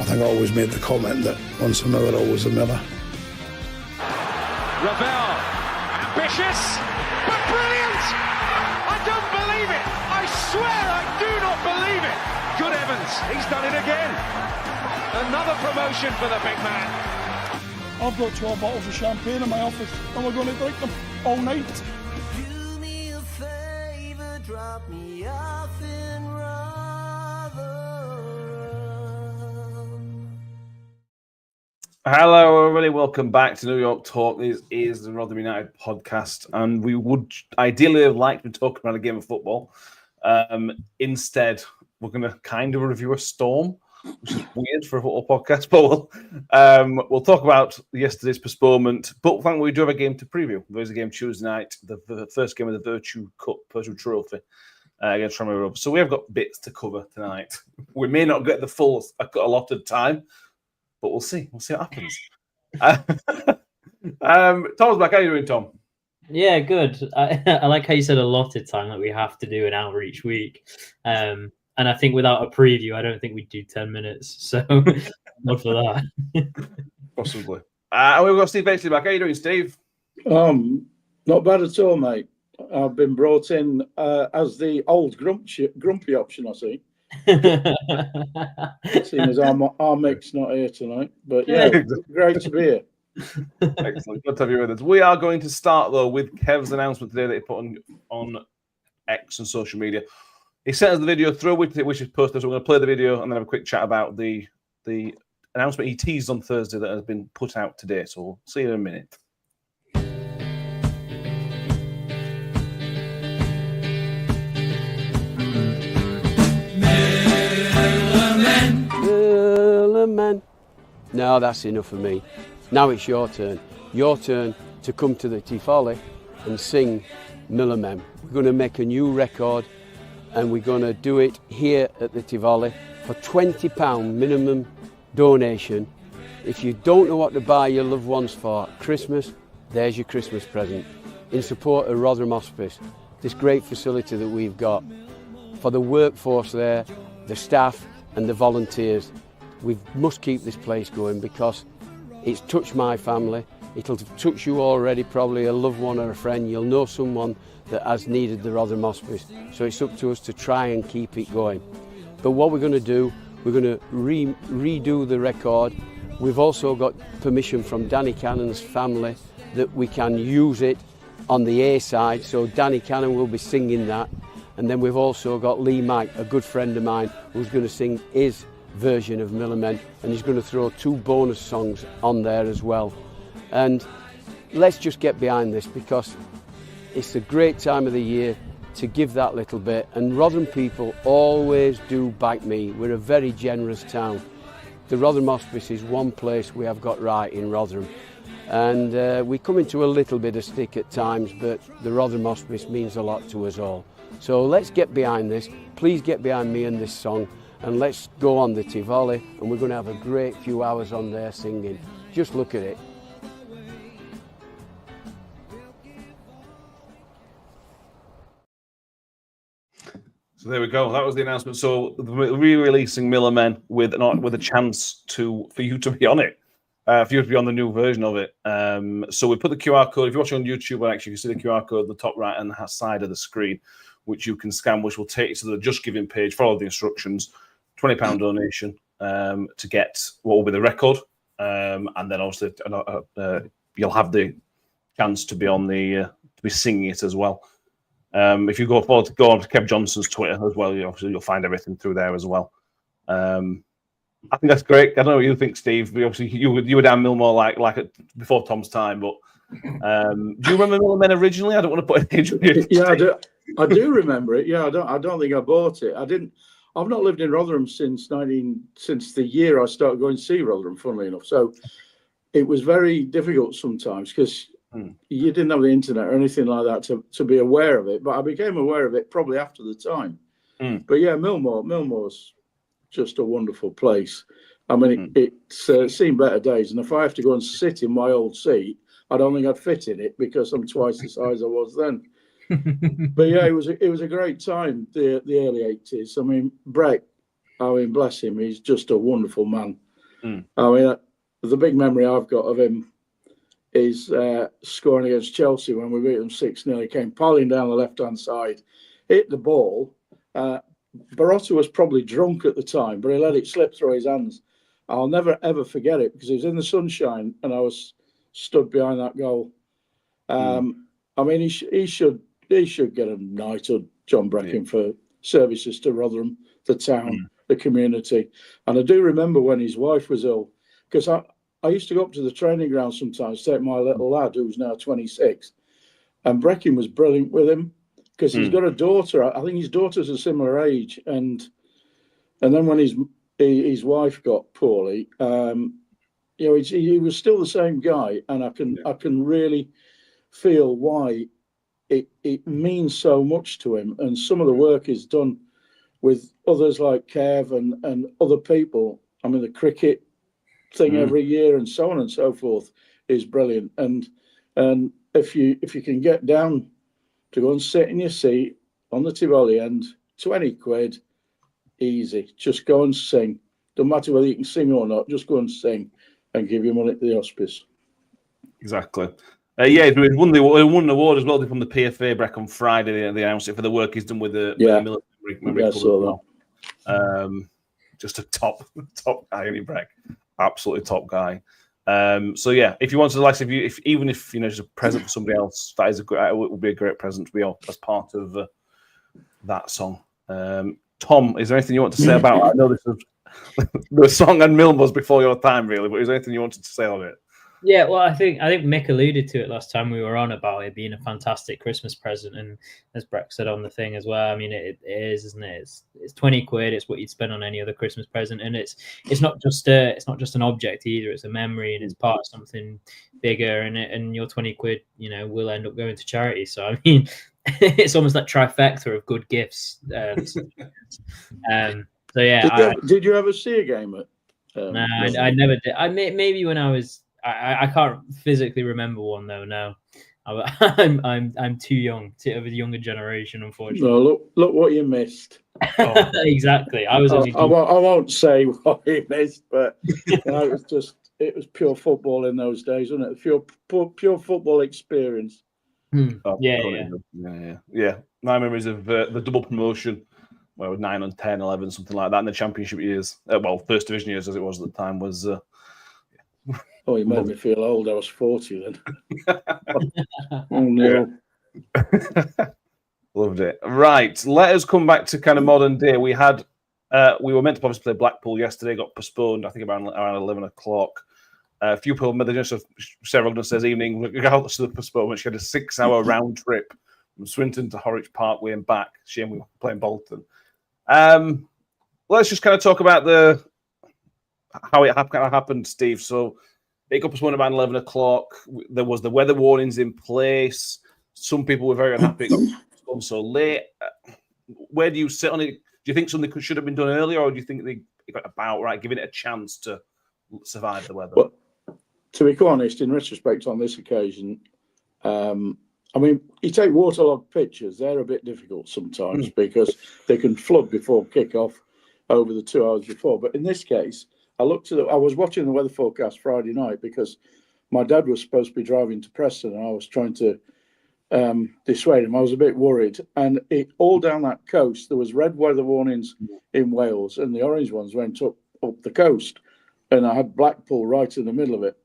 I think I always made the comment that once a Miller, always a Miller. Ravel, ambitious, but brilliant! I don't believe it! I swear I do not believe it! Good heavens, he's done it again! Another promotion for the big man. I've got 12 bottles of champagne in my office and we're going to drink them all night. Do me a favour, drop me off in Rotherham. Hello, everybody. Welcome back to New York Talk. This is the Rotherham United podcast, and we would ideally have liked to talk about a game of football. Instead, we're going to kind of review a storm, which is weird for a football podcast, but we'll talk about yesterday's postponement. But thankfully, we do have a game to preview. There's a game Tuesday night, the first game of the Vertu Cup, Vertu Trophy, against Tranmere Rovers. So we have got bits to cover tonight. We may not get the full allotted time, but we'll see. We'll see what happens. Tom's back. How are you doing, Tom? Yeah, good. I like how you said allotted time, that we have to do an hour each week. And I think without a preview, I don't think we'd do 10 minutes. So not for that. Possibly. And we've got Steve Batesley back. How are you doing, Steve? Not bad at all, mate. I've been brought in as the old grumpy option, I see. Seeing as our Mick's not here tonight. But yeah, great to be here. Excellent. Good to have you with us. We are going to start, though, with Kev's announcement today that he put on X and social media. He sent us the video through, which is posted, so we're going to play the video and then have a quick chat about the announcement he teased on Thursday that has been put out today. So we'll see you in a minute. Man. No, that's enough for me. Now it's your turn. Your turn to come to the Tivoli and sing Millmoor. We're going to make a new record and we're going to do it here at the Tivoli for £20 minimum donation. If you don't know what to buy your loved ones for Christmas, there's your Christmas present. In support of Rotherham Hospice, this great facility that we've got. For the workforce there, the staff and the volunteers, we must keep this place going because it's touched my family. It'll touch you already, probably a loved one or a friend. You'll know someone that has needed the Rotherham Hospice. So it's up to us to try and keep it going. But what we're going to do, we're going to redo the record. We've also got permission from Danny Cannon's family that we can use it on the A side. So Danny Cannon will be singing that. And then we've also got Lee Mike, a good friend of mine, who's going to sing his version of Millmoor, and he's going to throw 2 bonus songs on there as well. And let's just get behind this because it's a great time of the year to give that little bit, and Rotherham people always do back me. We're a very generous town. The Rotherham Hospice is one place we have got right in Rotherham, and we come into a little bit of stick at times, but the Rotherham Hospice means a lot to us all. So let's get behind this. Please get behind me and this song. And let's go on the Tivoli, and we're going to have a great few hours on there singing. Just look at it. So there we go. That was the announcement. So re-releasing Millmoor with a chance for you to be on it, for you to be on the new version of it. So we put the QR code. If you're watching on YouTube, well, actually, you can see the QR code at the top right and side of the screen, which you can scan, which will take you to the Just Giving page. Follow the instructions. £20 donation to get what will be the record, and then obviously you'll have the chance to be on to be singing it as well. If you go on to Kev Johnson's Twitter as well, you'll find everything through there as well. I think that's great. I don't know what you think, Steve. Obviously, you were down Millmoor like before Tom's time, but do you remember Millmoor originally? I don't want to put an age on you. Yeah, I do remember it. Yeah, I don't think I bought it. I've not lived in Rotherham since the year I started going to see Rotherham, funnily enough. So it was very difficult sometimes because you didn't have the internet or anything like that to be aware of it. But I became aware of it probably after the time. But yeah, Millmoor's just a wonderful place. I mean, it's seen better days. And if I have to go and sit in my old seat, I don't think I'd fit in it because I'm twice the size I was then. But yeah, it was a great time, the early 80s. I mean, Brett, bless him, he's just a wonderful man. I mean, the big memory I've got of him is scoring against Chelsea when we beat them 6-0. He came piling down the left-hand side, hit the ball. Barotta was probably drunk at the time, but he let it slip through his hands. I'll never, ever forget it because it was in the sunshine and I was stood behind that goal. I mean, he should get a knighthood, John Breckin, for services to Rotherham, the town, the community. And I do remember when his wife was ill, because I used to go up to the training ground sometimes, take my little lad, who's now 26, and Breckin was brilliant with him because he's got a daughter. I think his daughter's a similar age. And then when his wife got poorly, he was still the same guy. And I can really feel why it means so much to him. And some of the work is done with others like Kev and other people. I mean, the cricket thing every year and so on and so forth is brilliant. And if you can get down to go and sit in your seat on the Tivoli end, 20 quid, easy. Just go and sing. Don't matter whether you can sing or not, just go and sing and give your money to the hospice. Exactly. He won an award as well from the PFA Breck on Friday. They announced it for the work he's done with the military. Just a top guy, any Breck, absolutely top guy. If you wanted to, even if just a present for somebody else, it would be a great present to be as part of that song. Tom, is there anything you want to say about it? I know this was the song and Millmoor's before your time, really, but is there anything you wanted to say on it? Yeah, well, I think Mick alluded to it last time we were on about it being a fantastic Christmas present, and as Breck said on the thing as well, I mean it is, isn't it? It's 20 quid. It's what you'd spend on any other Christmas present, and it's not just an object either. It's a memory, and it's part of something bigger. And your 20 quid, will end up going to charity. So I mean, it's almost like trifecta of good gifts. So yeah. Did you ever see a game at? No, I never did. Maybe when I was. I can't physically remember one though. No, I'm too young of the younger generation, unfortunately. No, look what you missed. Exactly. I was. I won't say what you missed, but it was pure football in those days, wasn't it? Pure football experience. Yeah. My memories of the double promotion, where it was 9 and 10, 11, something like that, in the championship years. First division years as it was at the time was. Oh, you made me feel old. I was 40 then. Oh, no. Loved it. Right. Let us come back to kind of modern day. We were meant to obviously play Blackpool yesterday, got postponed, I think around 11 o'clock. A few people made the several says evening, regardless of the postponement, she had a 6-hour round trip from Swinton to Horwich Parkway and back. Shame we were playing Bolton. Let's just kind of talk about how it happened, Steve. So it got postponed around 11 o'clock. There was the weather warnings in place. Some people were very unhappy it got postponed so late. Where do you sit on it? Do you think something should have been done earlier, or do you think they got about right, giving it a chance to survive the weather? Well, to be quite honest, in retrospect on this occasion, I mean, you take waterlogged pitches, they're a bit difficult sometimes because they can flood before kick-off over the 2 hours before. But in this case, I was watching the weather forecast Friday night because my dad was supposed to be driving to Preston and I was trying to dissuade him. I was a bit worried. And all down that coast, there was red weather warnings in Wales and the orange ones went up the coast. And I had Blackpool right in the middle of it.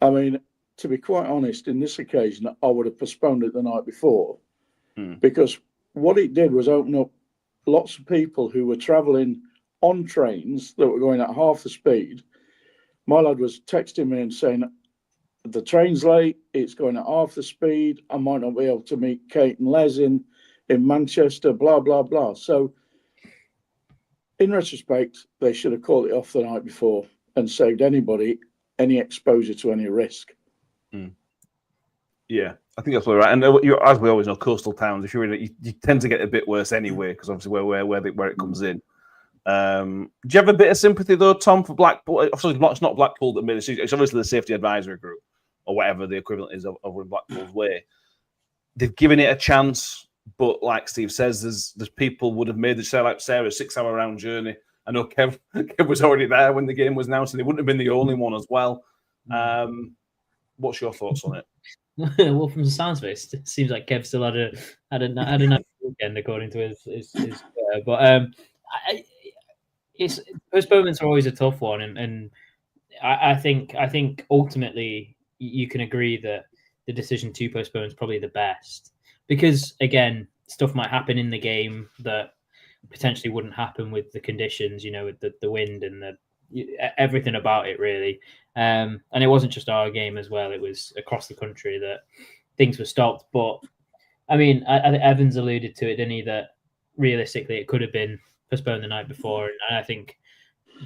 I mean, to be quite honest, in this occasion, I would have postponed it the night before because what it did was open up lots of people who were travelling on trains that were going at half the speed. My lad was texting me and saying, the train's late, it's going at half the speed, I might not be able to meet Kate and Les in Manchester, blah, blah, blah. So in retrospect, they should have called it off the night before and saved anybody any exposure to any risk. Yeah, I think that's right. And as we always know, coastal towns, if you're in it, you tend to get a bit worse anyway, because obviously where it comes in. Do you have a bit of sympathy though, Tom, for Blackpool? Obviously, it's not Blackpool that made it. It's obviously the safety advisory group or whatever the equivalent is over in Blackpool's way. They've given it a chance, but like Steve says, there's people would have made the, like Sarah, 6-hour round journey I know Kev was already there when the game was announced, and he wouldn't have been the only one as well. What's your thoughts on it? Well, from the sounds of it, it seems like Kev still had a nice weekend, according to his but it's postponements are always a tough one, and I think ultimately you can agree that the decision to postpone is probably the best, because again, stuff might happen in the game that potentially wouldn't happen with the conditions, with the wind and everything about it, really. And it wasn't just our game as well; it was across the country that things were stopped. But I mean, I think Evans alluded to it, didn't he? That realistically, it could have been postponed the night before, and I think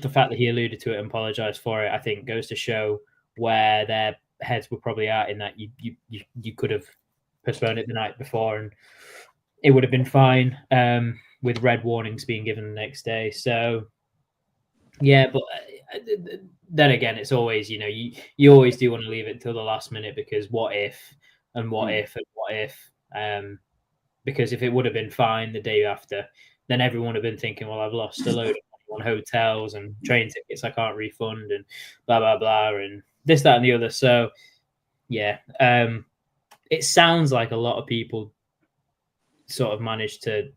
the fact that he alluded to it and apologized for it, I think, goes to show where their heads were probably at, in that you could have postponed it the night before and it would have been fine, with red warnings being given the next day. So yeah, but then again, it's always, you always do want to leave it till the last minute, because what if, because if it would have been fine the day after, then everyone would have been thinking, well, I've lost a load of money on hotels and train tickets I can't refund and blah, blah, blah, and this, that, and the other. So, yeah, it sounds like a lot of people sort of managed to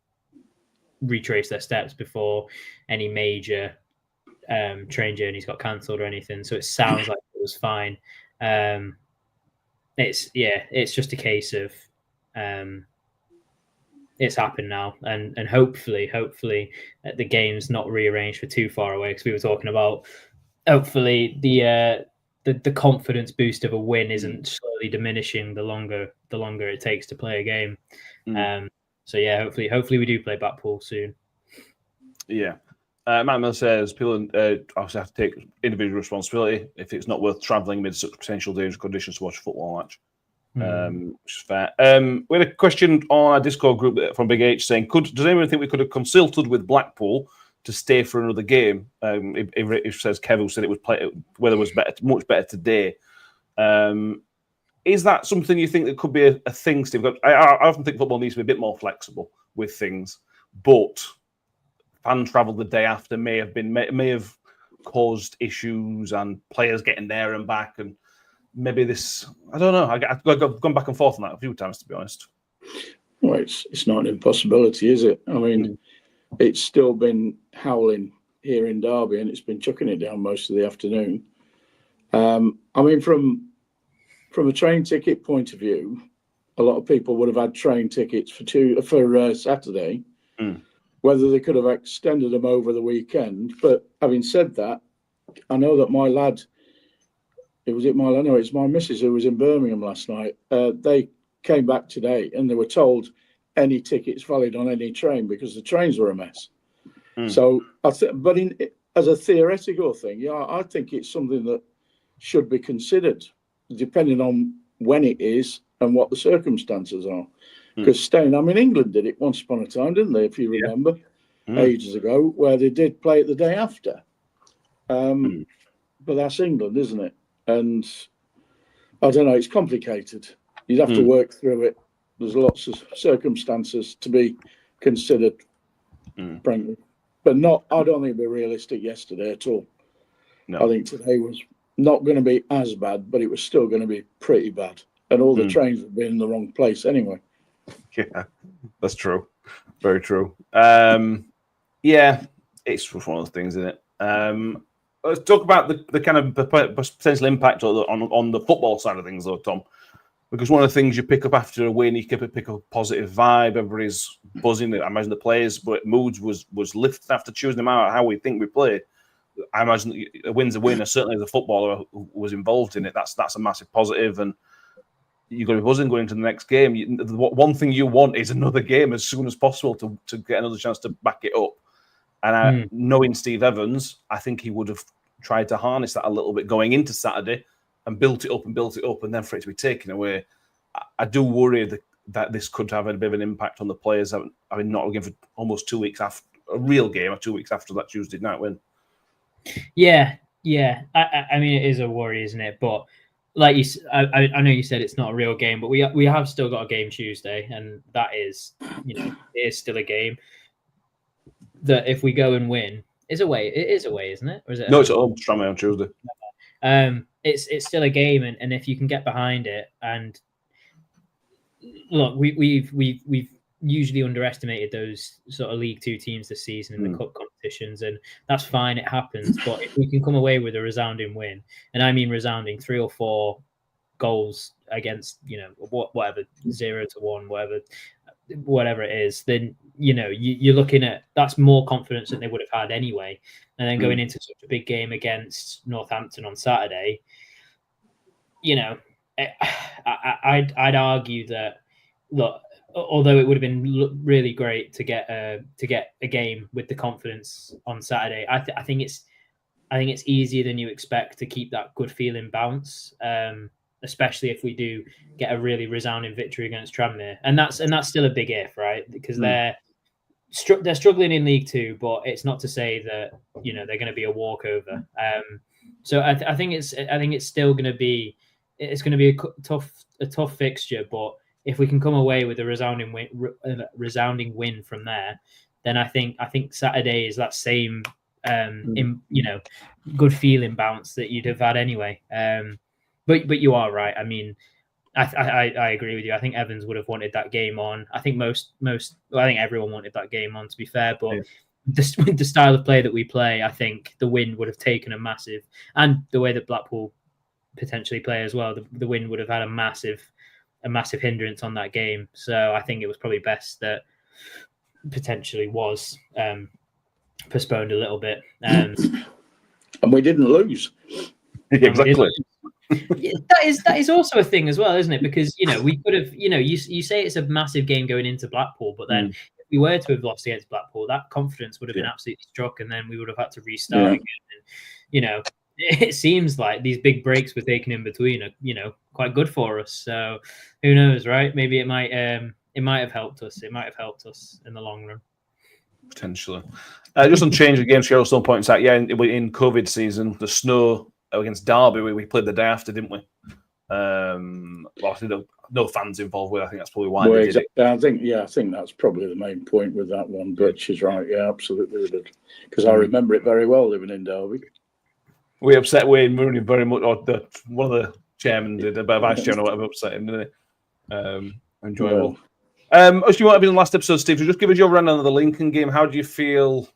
retrace their steps before any major train journeys got cancelled or anything. So it sounds like it was fine. It's just a case of it's happened now, and hopefully the game's not rearranged for too far away, because we were talking about hopefully the confidence boost of a win isn't slowly diminishing the longer it takes to play a game. So yeah, hopefully we do play Blackpool soon. Yeah. Matt Miller says people obviously have to take individual responsibility if it's not worth travelling amid such potential dangerous conditions to watch a football match. Which is fair. We had a question on our Discord group from Big H saying, does anyone think we could have consulted with Blackpool to stay for another game? It says Kevin said it was weather was much better today. Is that something you think that could be a thing, Steve? I often think football needs to be a bit more flexible with things, but fan travel the day after may have caused issues and players getting there and back, and maybe this, I don't know. I've gone back and forth on that a few times, to be honest. Well, it's not an impossibility, is it? I mean, it's still been howling here in Derby, and it's been chucking it down most of the afternoon. I mean, from a train ticket point of view, a lot of people would have had train tickets for Saturday. Whether they could have extended them over the weekend. But having said that, I know that my lad, it's my missus who was in Birmingham last night. They came back today and they were told any tickets valid on any train because the trains were a mess. So, as a theoretical thing, yeah, I think it's something that should be considered, depending on when it is and what the circumstances are. Because England did it once upon a time, didn't they? If you remember, ages ago, where they did play it the day after. But that's England, isn't it? And I don't know, it's complicated. You'd have to work through it. There's lots of circumstances to be considered, frankly. But I don't think it'd be realistic yesterday at all. No. I think today was not going to be as bad, but it was still going to be pretty bad. And all the trains would be in the wrong place anyway. Yeah, that's true. Very true. Yeah, it's just one of those things, isn't it? Let's talk about the kind of potential impact on the football side of things, though, Tom. Because one of the things you pick up after a win, you pick up a positive vibe. Everybody's buzzing. I imagine the players' moods was lifted after choosing them out how we think we play. I imagine a win's a win. Certainly, as a footballer who was involved in it, that's a massive positive, and you're going to be buzzing going into the next game. One thing you want is another game as soon as possible to get another chance to back it up. And knowing Steve Evans, I think he would have tried to harness that a little bit going into Saturday and built it up, and then for it to be taken away. I do worry that this could have a bit of an impact on the players. I mean, not looking for almost 2 weeks after a real game, or 2 weeks after that Tuesday night win. Yeah. I mean, it is a worry, isn't it? But like you, I know you said it's not a real game, but we have still got a game Tuesday, and that is, it is still a game that if we go and win, It's away. It is away, isn't it? Or is it? No, it's at home. Tranmere on Tuesday. It's still a game, and if you can get behind it, and look, we've usually underestimated those sort of League Two teams this season in the cup competitions, and that's fine. It happens, but if we can come away with a resounding win, and I mean resounding, 3 or 4 goals against, whatever, 0-1, whatever it is, then you're looking at, that's more confidence than they would have had anyway. And then going into such a big game against Northampton on Saturday, I'd argue that, look, although it would have been really great to get a game with the confidence on Saturday, I think it's easier than you expect to keep that good feeling bounce, especially if we do get a really resounding victory against Tranmere, and that's still a big if, right? Because they're struggling in League Two, but it's not to say that they're going to be a walkover. So I think it's still going to be a tough fixture, but if we can come away with a resounding win from there, then I think Saturday is that same good feeling bounce that you'd have had anyway. But you are right. I mean, I agree with you. I think Evans would have wanted that game on. I think I think everyone wanted that game on, to be fair. But with the style of play that we play, I think the win would have taken a massive, and the way that Blackpool potentially play as well, the win would have had a massive hindrance on that game. So I think it was probably best that potentially was postponed a little bit. And we didn't lose. Exactly. That is also a thing as well, isn't it? Because we could have, you say it's a massive game going into Blackpool, but then if we were to have lost against Blackpool, that confidence would have been absolutely struck, and then we would have had to restart again. And, it seems like these big breaks we're taking in between are, quite good for us. So who knows, right? Maybe it might have helped us. It might have helped us in the long run. Potentially. Just on change of games, Cheryl still points out, in COVID season, the snow against Derby, we played the day after, didn't we? Obviously, no fans involved with it. I think that's probably why they did it. I think that's probably the main point with that one. Butch is right. Yeah, absolutely. Because I remember it very well living in Derby. We upset Wayne Mooney very much, or one of the chairmen did, about vice chairman or whatever, upset him, didn't he? Enjoyable. As you might have been in the last episode, Steve, so just give us your rundown of the Lincoln game. How do you feel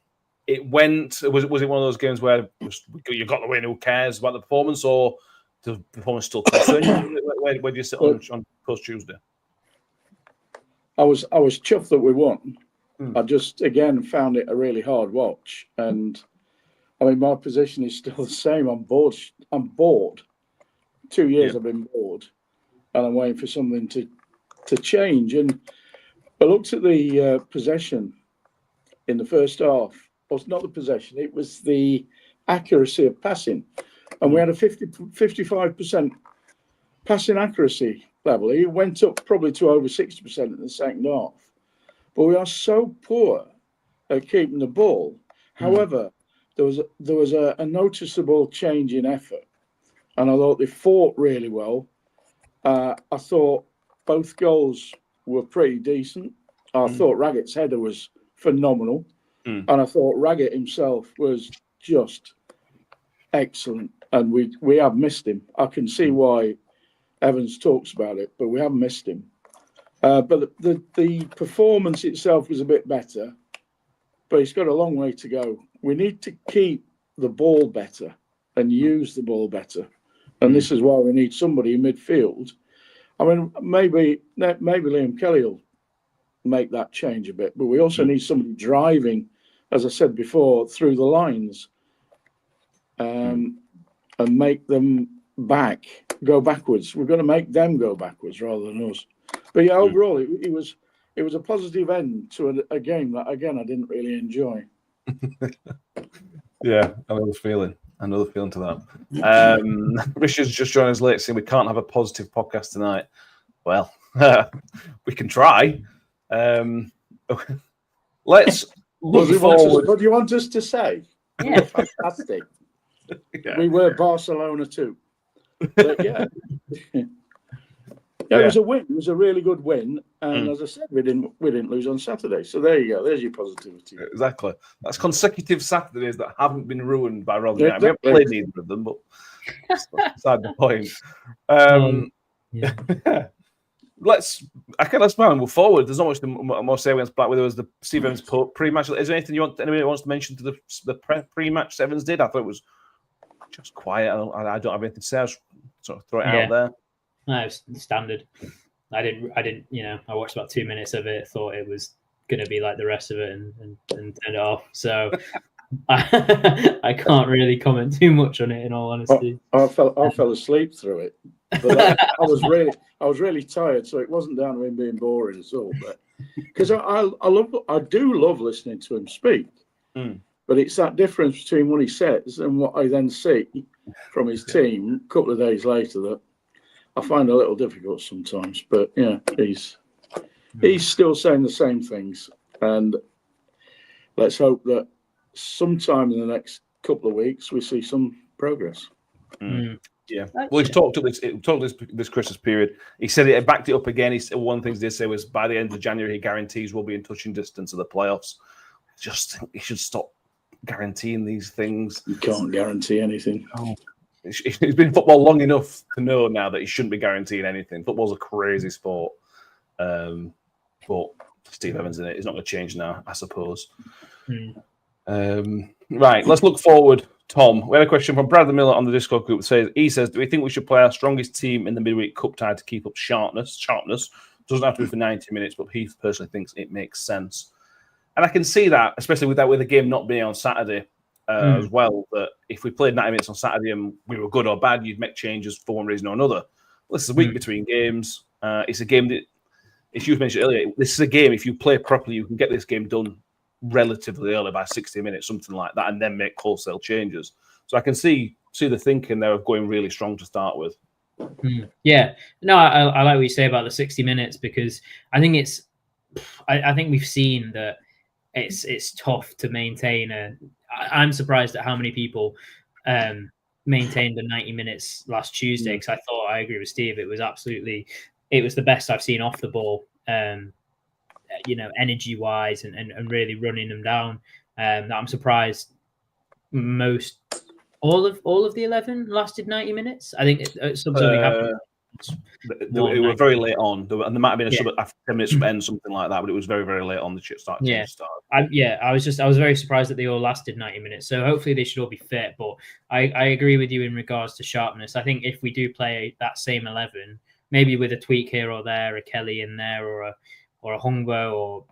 it went? Was it one of those games where you got the win, who cares about the performance, or the performance still concern you? Where do you sit on post Tuesday? I was chuffed that we won. I just again found it a really hard watch, and I mean my position is still the same. I'm bored. 2 years I've been bored, and I'm waiting for something to change. And I looked at the possession in the first half. Well, it's not the possession; it was the accuracy of passing, and we had a 55% passing accuracy level. It went up probably to over 60% in the second half. But we are so poor at keeping the ball. However, there was a noticeable change in effort, and I thought they fought really well. I thought both goals were pretty decent. I thought Raggett's header was phenomenal, and I thought Raggett himself was just excellent. And we have missed him. I can see why Evans talks about it, but we haven't missed him. But the performance itself was a bit better, but it's got a long way to go. We need to keep the ball better and use the ball better. And this is why we need somebody in midfield. I mean, maybe Liam Kelly will make that change a bit, but we also need somebody driving, as I said before, through the lines and make them go backwards. We're going to make them go backwards rather than us. But yeah, overall, it was a positive end to a game that, again, I didn't really enjoy. Yeah, another feeling to that. Richard's just joined us late, saying we can't have a positive podcast tonight. Well, we can try. Let's look forward. What do you want us to say? Yeah, fantastic. We were Barcelona too. But it was a win. It was a really good win. And as I said, we didn't lose on Saturday. So there you go. There's your positivity. Exactly. That's consecutive Saturdays that haven't been ruined by Rotherham. Yeah, We haven't played neither of them, but that's beside the point. Let's move forward. There's not much more to say against Blackburn. There was the Steve Evans pre-match. Is there anything anybody wants to mention to the pre-match Evans did? I thought it was just quiet. I don't have anything to say. I just sort of throw it out there. No, it was standard. I didn't. I watched about 2 minutes of it. Thought it was going to be like the rest of it, and turned it off. So I can't really comment too much on it. In all honesty, I fell asleep through it, but I was really tired, so it wasn't down to him being boring at all. But because I do love listening to him speak, but it's that difference between what he says and what I then see from his team a couple of days later that I find a little difficult sometimes. But yeah, he's still saying the same things, and let's hope that sometime in the next couple of weeks we see some progress. Yeah, well, he's talked this Christmas period. He said it, backed it up again. One of the things he did say was by the end of January, he guarantees we'll be in touching distance of the playoffs. Just think he should stop guaranteeing these things. You can't guarantee anything. Oh. He's been in football long enough to know now that he shouldn't be guaranteeing anything. Football's a crazy sport. But Steve Evans in it is not going to change now, I suppose. Right, let's look forward. Tom, we had a question from Bradley Miller on the Discord group. He says, do we think we should play our strongest team in the midweek cup tie to keep up sharpness? Doesn't have to be for 90 minutes, but Heath personally thinks it makes sense. And I can see that, especially with the game not being on Saturday as well, that if we played 90 minutes on Saturday and we were good or bad, you'd make changes for one reason or another. Well, this is a week between games. It's a game that, as you mentioned earlier, this is a game, if you play properly, you can get this game done relatively early by 60 minutes, something like that, and then make wholesale changes. So I can see the thinking there of going really strong to start with. Yeah, no, I like what you say about the 60 minutes, because I think I think we've seen that it's tough to maintain I'm surprised at how many people maintained the 90 minutes last Tuesday, because I agree with Steve, it was the best I've seen off the ball, energy wise and really running them down. I'm surprised all of the 11 lasted 90 minutes. I think subs only happened. They were very late on, and there might have been a sub after 10 minutes from end, something like that, but it was very, very late on the start. I was very surprised that they all lasted 90 minutes. So hopefully they should all be fit. But I agree with you in regards to sharpness. I think if we do play that same 11, maybe with a tweak here or there, a Kelly in there, or a Hungbo or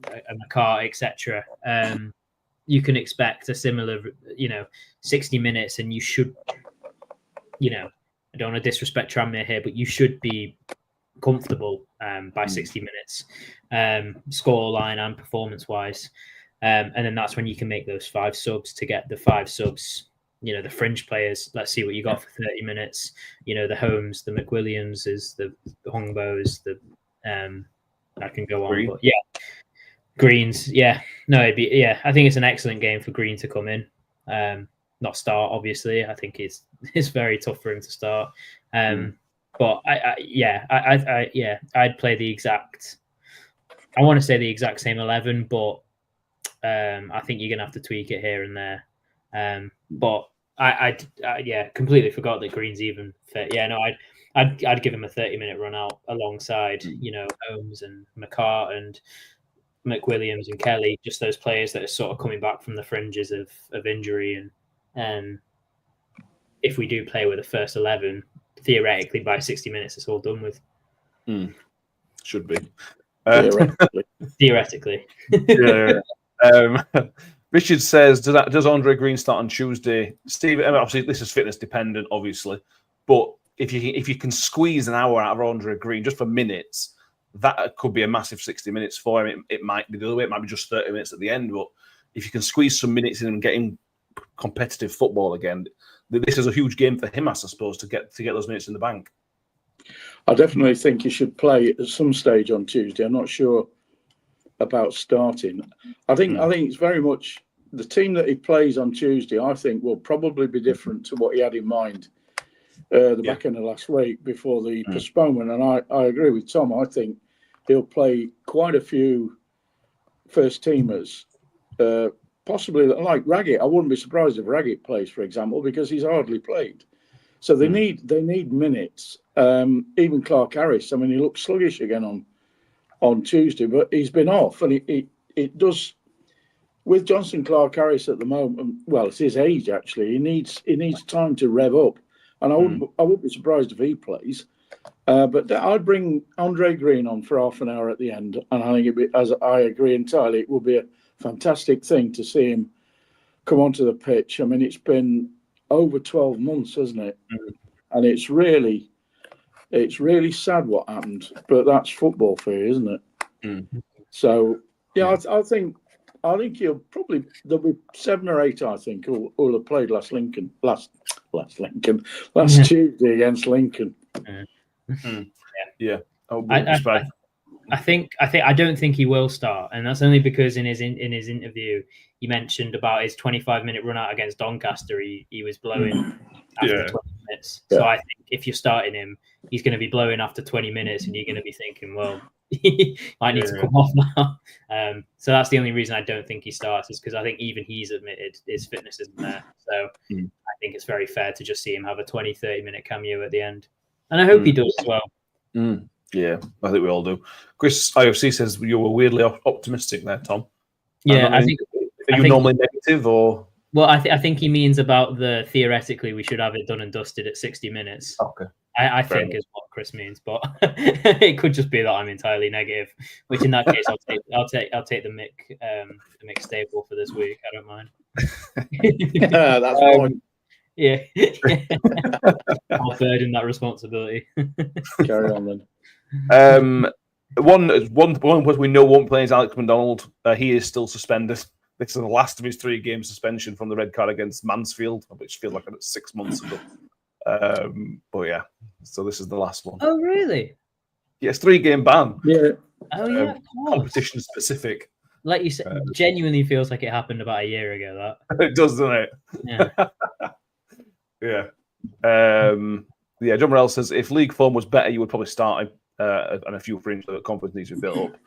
a McCart, etc., you can expect a similar, 60 minutes, and you should, I don't want to disrespect Tranmere here, but you should be comfortable by 60 minutes, score line and performance-wise. And then that's when you can make those 5 subs to get the 5 subs, the fringe players. Let's see what you got for 30 minutes. The Holmes, the McWilliamses, the Hungbos, I can go on. But yeah, Greens. Yeah, no, I think it's an excellent game for Green to come in. Not start, obviously. I think it's very tough for him to start. But I'd play the exact. I want to say the exact same 11, but I think you're gonna have to tweak it here and there. But I completely forgot that Green's even fit. Yeah, no, I'd give him a 30-minute run out alongside Holmes and McCart and McWilliams and Kelly, just those players that are sort of coming back from the fringes of injury. And if we do play with the first 11, theoretically by 60 minutes it's all done with. Should be theoretically. Richard says, does Andre Green start on Tuesday? Steve, obviously this is fitness dependent, obviously, but if you can squeeze an hour out of Andre Green just for minutes, that could be a massive 60 minutes for him. It might be the other way. It might be just 30 minutes at the end. But if you can squeeze some minutes in and get him competitive football again, this is a huge game for him, I suppose, to get those minutes in the bank. I definitely think he should play at some stage on Tuesday. I'm not sure about starting. I think it's very much the team that he plays on Tuesday, I think, will probably be different to what he had in mind back end of last week before the postponement. And I agree with Tom. I think he'll play quite a few first teamers, possibly like Raggett. I wouldn't be surprised if Raggett plays, for example, because he's hardly played. So they need minutes. Even Clark Harris. I mean, he looked sluggish again on Tuesday, but he's been off, and it does. With Johnson Clark Harris at the moment, well, it's his age actually. He needs time to rev up, and I wouldn't be surprised if he plays. But I'd bring Andre Green on for half an hour at the end, and I think as I agree entirely, it will be a fantastic thing to see him come onto the pitch. I mean, it's been over 12 months, hasn't it? And it's really sad what happened, but that's football for you, isn't it? So yeah, I think there'll be 7 or 8, I think, who'll have played last Tuesday against Lincoln. Yeah. I don't think he will start, and that's only because in his interview he mentioned about his 25-minute run out against Doncaster. He was blowing after 20 minutes. So I think if you're starting him, he's going to be blowing after 20 minutes, and you're going to be thinking, well, I need to come off now. So that's the only reason I don't think he starts, is because I think even he's admitted his fitness isn't there. So I think it's very fair to just see him have a 20-30 minute cameo at the end, and I hope he does as well. Yeah, I think we all do. Chris IOC says you were weirdly optimistic there, Tom. Yeah, I think. Are you normally negative, or? Well, I think he means about the theoretically we should have it done and dusted at 60 minutes. Okay. I think is what Chris means, but it could just be that I'm entirely negative. Which in that case, I'll take the Mick staple for this week. I don't mind. That's fine. Yeah, I'll burden that responsibility. Carry on then. One person we know won't play is Alex McDonald. He is still suspended. This is the last of his 3-game suspension from the red card against Mansfield, which feels like it's 6 months ago. But yeah, so this is the last one. Oh, really? Yeah, it's 3-game ban. Yeah. Oh, yeah, of course. Competition specific. Like you said, genuinely feels like it happened about a year ago. That it does, doesn't it? Yeah. Yeah. John Morrell says if league form was better, you would probably start him, and a few fringe that confidence needs to be built up.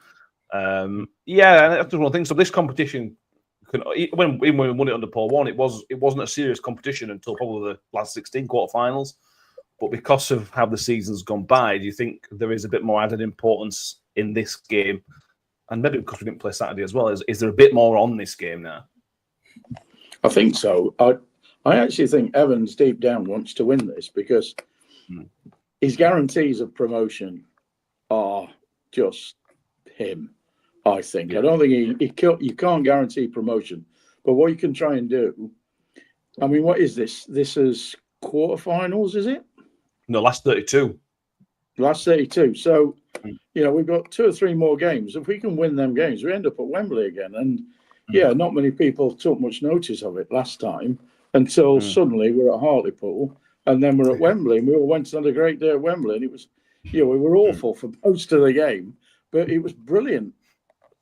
Yeah, and that's just one thing. So this competition, when we won it under Paul Warne, it wasn't a serious competition until probably the last 16 quarterfinals. But because of how the season's gone by, do you think there is a bit more added importance in this game? And maybe because we didn't play Saturday as well, is there a bit more on this game now? I think so. I actually think Evans deep down wants to win this because his guarantees of promotion are just him, I think. I don't think you can't guarantee promotion. But what you can try and do, I mean, what is this? This is quarterfinals, is it? No, last 32. Last 32. So, we've got 2 or 3 more games. If we can win them games, we end up at Wembley again. And not many people took much notice of it last time until suddenly we're at Hartlepool and then we're at Wembley. And we all went and had a great day at Wembley. And it was, we were awful for most of the game, but it was brilliant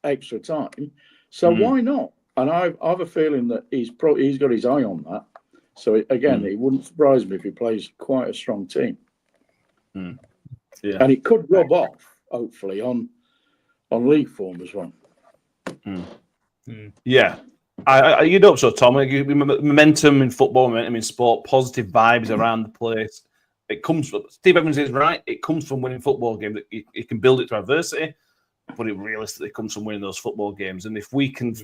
extra time. So why not? And I have a feeling that he's got his eye on that. So again, it wouldn't surprise me if he plays quite a strong team. Yeah. And it could rub off, hopefully, on league form as well. Yeah. You'd hope so, Tom. Momentum in football, momentum in sport, positive vibes around the place. It comes from, Steve Evans is right, it comes from winning football games. You can build it to adversity, but it realistically comes from winning those football games. And if we can,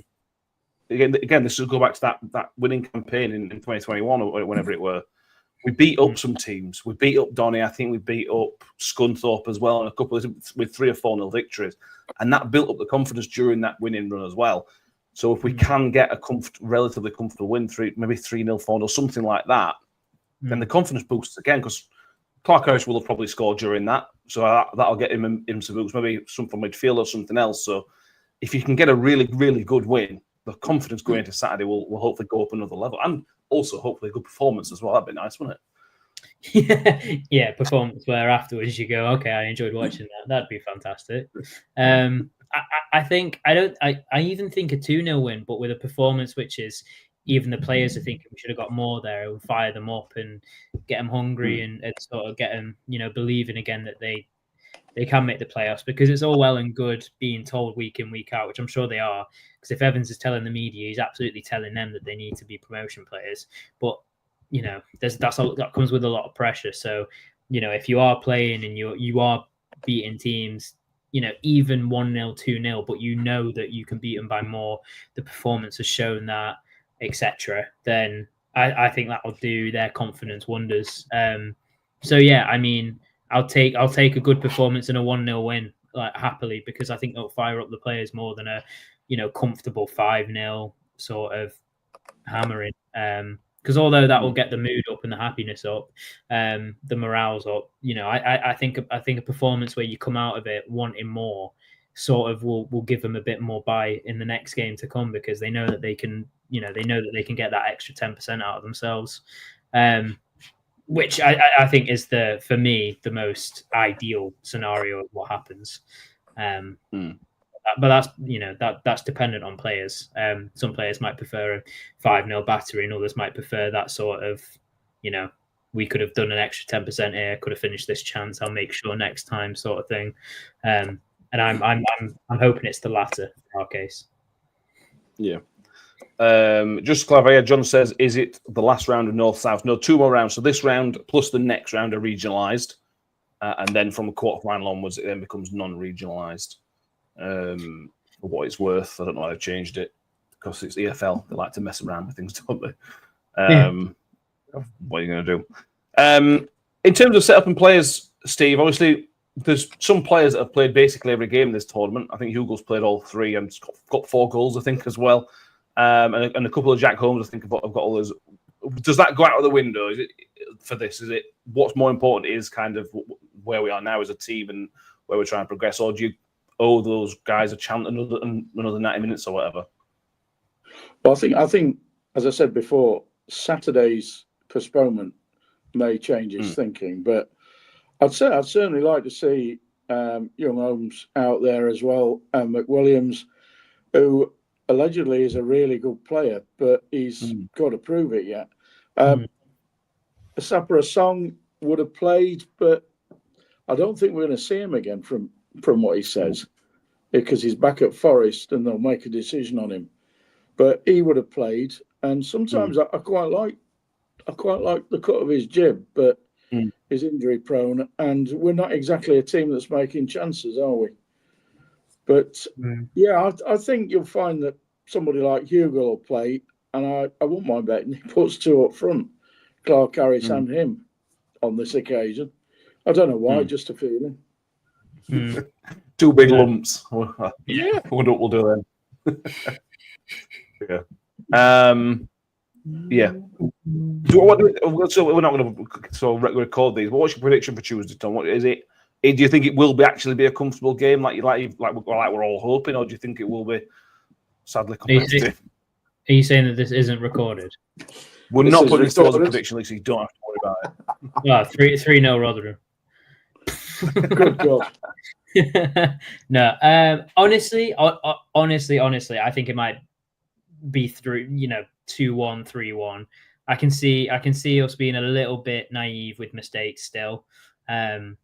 again, this will go back to that winning campaign in 2021 or whenever it were. We beat up some teams. We beat up Donny. I think we beat up Scunthorpe as well, and a couple with 3 or 4-0 victories. And that built up the confidence during that winning run as well. So if we can get a relatively comfortable win, maybe 3-0, 4-0, something like that, then the confidence boosts again, because Clark Harris will have probably scored during that. So that'll get him into boots, maybe some from midfield or something else. So if you can get a really, really good win, the confidence going into Saturday will hopefully go up another level. And also hopefully a good performance as well. That'd be nice, wouldn't it? Yeah, performance where afterwards you go, okay, I enjoyed watching that. That'd be fantastic. I think I even think a 2-0 win, but with a performance which is even the players are thinking we should have got more there. It would fire them up and get them hungry and sort of get them, believing again that they can make the playoffs, because it's all well and good being told week in, week out, which I'm sure they are. Because if Evans is telling the media, he's absolutely telling them that they need to be promotion players. But that comes with a lot of pressure. So if you are playing and you are beating teams, even 1-0, 2-0, but that you can beat them by more, the performance has shown that, etc., then I think that will do their confidence wonders. So yeah, I mean, I'll take a good performance and a 1-0 win, like, happily, because I think it'll fire up the players more than a comfortable 5-0 sort of hammering. Because although that will get the mood up and the happiness up, the morale's up. I think a performance where you come out of it wanting more sort of will give them a bit more buy in the next game to come, because they know that they can get that extra 10% out of themselves, which I think is for me the most ideal scenario of what happens. But that's dependent on players. Some players might prefer a 5-0 battery, and others might prefer that sort of, we could have done an extra 10% here, could have finished this chance, I'll make sure next time, sort of thing. And I'm hoping it's the latter in our case. Yeah. Just to clarify, John says, is it the last round of North-South? No, 2 more rounds. So this round plus the next round are regionalised. And then from the quarterfinal onwards, it then becomes non-regionalised. For what it's worth, I don't know why they've changed it, because it's EFL. They like to mess around with things, don't they? What are you going to do? In terms of setup and players, Steve, obviously there's some players that have played basically every game in this tournament. I think Hugo's played all 3 and got 4 goals, I think, as well. And a couple of Jack Holmes, I think, have got all those. Does that go out of the window? Is it for this? Is it what's more important is kind of where we are now as a team and where we're trying to progress, or do you owe those guys a chance another 90 minutes or whatever? Well, I think, as I said before, Saturday's postponement may change his thinking, but I'd certainly like to see young Holmes out there as well, and McWilliams, who allegedly is a really good player, but he's got to prove it yet. Sapra Song would have played, but I don't think we're going to see him again from what he says, because he's back at Forest and they'll make a decision on him. But he would have played, and sometimes I quite like the cut of his jib, but he's injury prone, and we're not exactly a team that's making chances, are we? But yeah, I think you'll find that somebody like Hugo will play, and I wouldn't mind betting he puts 2 up front, Clark Harris and him, on this occasion. I don't know why, just a feeling. 2 big lumps. Yeah, I wonder what we'll do then. Yeah. Yeah. So we're not going to record these. But what's your prediction for Tuesday, Tom? What is it? Do you think it will actually be a comfortable game, like we're all hoping, or do you think it will be sadly competitive? Are you saying that this isn't recorded? We're not putting it as a prediction, so you don't have to worry about it. Well, 3-0 Rotherham. Good God. No, honestly, I think it might be through 2-1, 3-1. I can see us being a little bit naive with mistakes still, and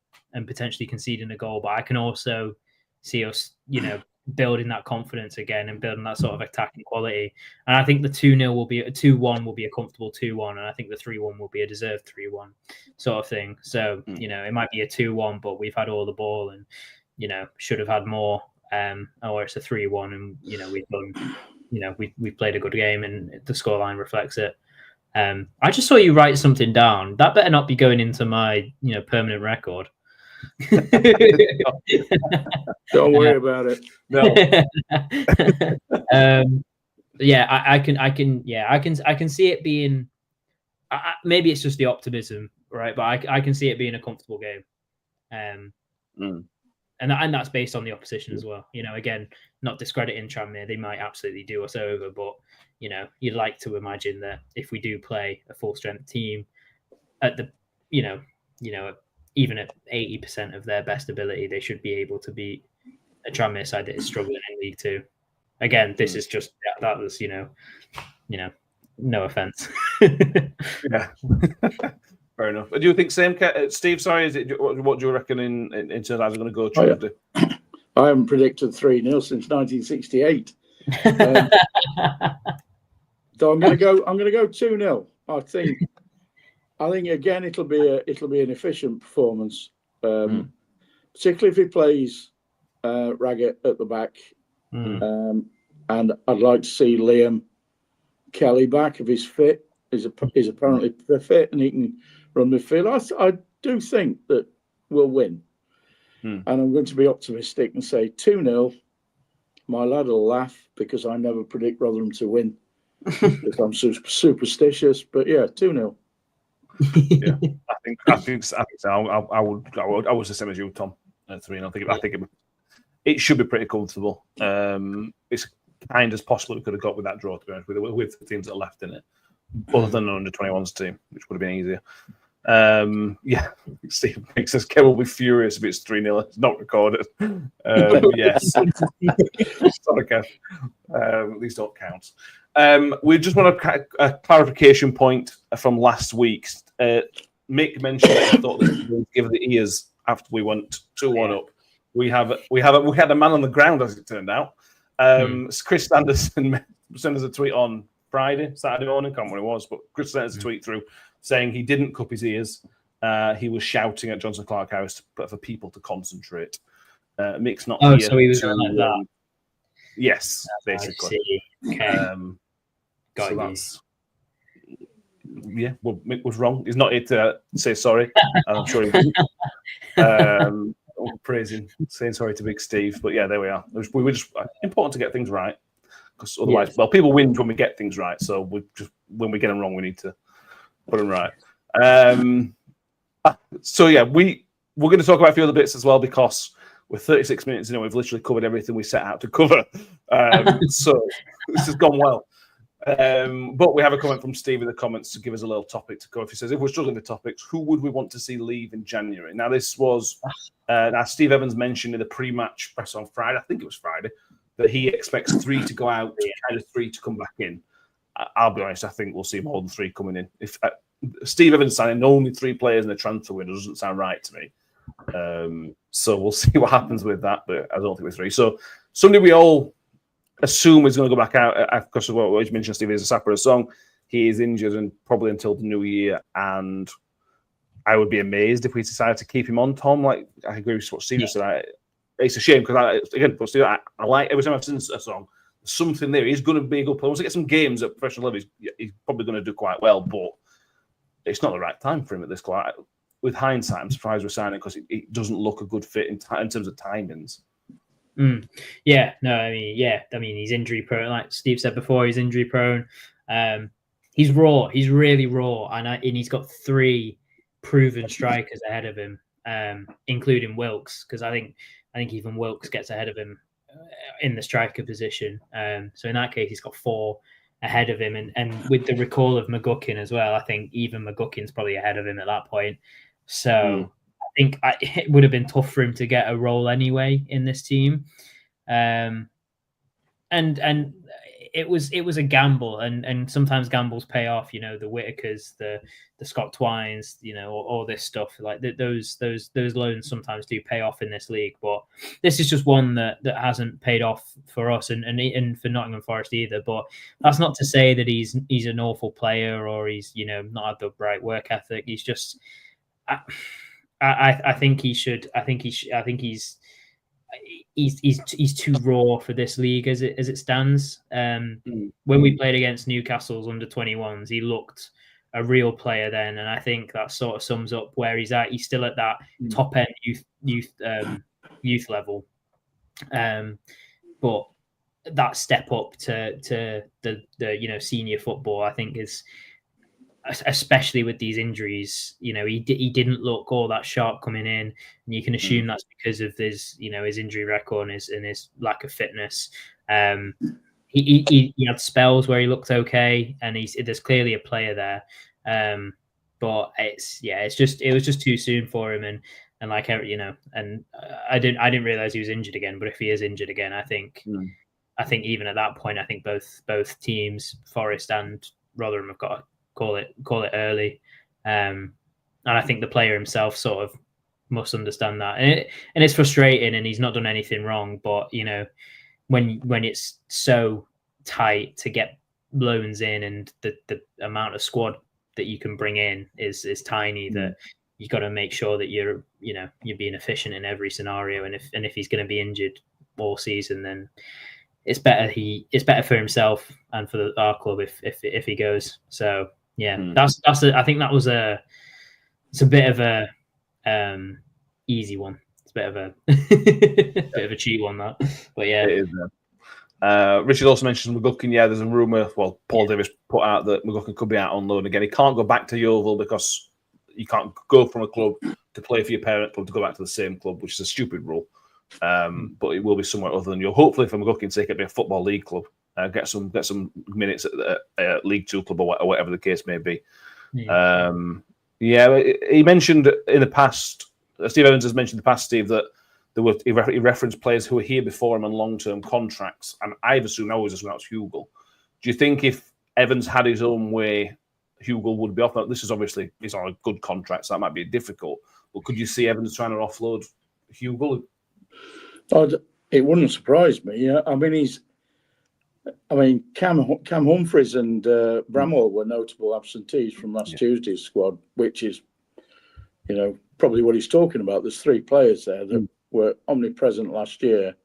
potentially conceding a goal. But I can also see us, building that confidence again and building that sort of attacking quality. And I think the 2-0 will be a 2-1 will be a comfortable 2-1, and I think the 3-1 will be a deserved 3-1 sort of thing. So it might be a 2-1, but we've had all the ball and should have had more. Or it's a 3-1, and we've done. We've played a good game, and the scoreline reflects it. I just saw you write something down. That better not be going into my permanent record. Don't worry about it. No. I can see it being. Maybe it's just the optimism, right? But I can see it being a comfortable game. And that's based on the opposition as well. Again, not discrediting Tranmere, they might absolutely do us over, but you'd like to imagine that if we do play a full strength team at the, even at 80% of their best ability, they should be able to beat a Tranmere side that is struggling in League Two. Again, this is just that was no offense. Yeah. Fair enough. Do you think same, Steve? Sorry, is it? What do you reckon in terms of how's it going to go Oh, yeah. Tuesday? I haven't predicted 3-0 since 1968. So I'm going to go 2-0. I think again it'll be an efficient performance, particularly if he plays Raggett at the back, and I'd like to see Liam Kelly back if he's fit. He's apparently fit and he can run midfield. I do think that we'll win, and I'm going to be optimistic and say 2-0. My lad will laugh because I never predict Rotherham to win because I'm superstitious. But yeah, 2-0. Yeah, I think so. I would the same as you, Tom. 3-0. I think it should be pretty comfortable. It's kind as possible we could have got with that draw, to be honest, with the teams that are left in it, other than an under-21s team, which would have been easier. Yeah, Steve says Kev will be furious if it's 3-0. It's not recorded. Yes. Sorry, Kev. These don't count. We just want a clarification point from last week. Mick mentioned that he thought that he would give the ears after we went 2-1 up. We had a man on the ground, as it turned out. Chris Sanderson sent us a tweet on Saturday morning, can't remember what it was, but Chris sent us a tweet through saying he didn't cup his ears. He was shouting at Johnson Clark House for people to concentrate. Mick's not here. So he was like that. Yes, basically. Okay. Got so you. Yeah, well, Mick was wrong. He's not here to say sorry. I'm sure he wouldn't. Praising, saying sorry to Big Steve. But yeah, there we are. We were just important to get things right. Because otherwise, well, people win when we get things right. So when we get them wrong, we need to put them right. So yeah, we're going to talk about a few other bits as well because we're 36 minutes in and we've literally covered everything we set out to cover. So this has gone well. But we have a comment from Steve in the comments to give us a little topic to cover. He says, if we're struggling with topics, who would we want to see leave in January? Now, this was Steve Evans mentioned in the pre-match press on Friday, I think it was Friday, that he expects 3 to go out and 3 to come back in. I'll be honest, I think we'll see more than 3 coming in. If Steve Evans signing only 3 players in the transfer window doesn't sound right to me. So we'll see what happens with that, but I don't think we're 3. So somebody we all assume is going to go back out because of what you mentioned, Steve, is a Sapper song. He is injured and probably until the new year. And I would be amazed if we decided to keep him on, Tom. Like, I agree with what Steve said. It's a shame because, I like every time I've seen a song, something there. He's going to be a good player. Once he gets some games at professional level, he's probably going to do quite well. But it's not the right time for him at this club. With hindsight, I'm surprised we're signing because it doesn't look a good fit in terms of timings. Yeah, no, I mean, he's injury prone. Like Steve said before, he's injury prone. He's raw. He's really raw, and he's got 3 proven strikers ahead of him, including Wilkes, because I think even Wilkes gets ahead of him in the striker position. So in that case, he's got 4 ahead of him, and with the recall of McGuckin as well, I think even McGuckin's probably ahead of him at that point. So. I think it would have been tough for him to get a role anyway in this team, and it was a gamble, and sometimes gambles pay off. You know, the Whitakers, the Scott Twines, you know, all this stuff like those loans sometimes do pay off in this league. But this is just one that hasn't paid off for us and for Nottingham Forest either. But that's not to say that he's an awful player or he's not had the right work ethic. He's just. I think he should. I think he's too raw for this league as it stands. When we played against Newcastle's under-21s, he looked a real player then, and I think that sort of sums up where he's at. He's still at that top end youth level, but that step up to the senior football, I think is. Especially with these injuries, he didn't look all that sharp coming in, and you can assume that's because of his injury record and his lack of fitness. He had spells where he looked okay, and there's clearly a player there, but it was just too soon for him, and like and I didn't realize he was injured again. But if he is injured again, I think even at that point, I think both teams, Forest and Rotherham, have got to call it early. I think the player himself sort of must understand that, and it's frustrating, and he's not done anything wrong. But when it's so tight to get loans in, and the amount of squad that you can bring in is tiny, that you got to make sure that you're being efficient in every scenario. And if he's going to be injured all season, then it's better for himself and for our club if he goes. So that's I think that was it's a bit of a easy one. It's a bit of a bit of a cheat one, that. But yeah. It is, Richard also mentioned McGuckin. Yeah, there's a rumour. Well, Paul Davis put out that McGuckin could be out on loan again. He can't go back to Yeovil because you can't go from a club to play for your parent club to go back to the same club, which is a stupid rule. But it will be somewhere other than Yeovil. Hopefully, for McGuckin's sake, it'll be a football league club. Get some minutes at League Two club or whatever the case may be. He mentioned in the past. Steve Evans has mentioned in the past, Steve, that he referenced players who were here before him on long-term contracts, and I always assumed that was Hugo. Do you think if Evans had his own way, Hugo would be off? Now, this is obviously he's on a good contract, so that might be difficult. But could you see Evans trying to offload Hugo? It wouldn't surprise me. Yeah, Cam Humphreys and Bramwell were notable absentees from last Tuesday's squad, which is, probably what he's talking about. There's 3 players there that were omnipresent last year.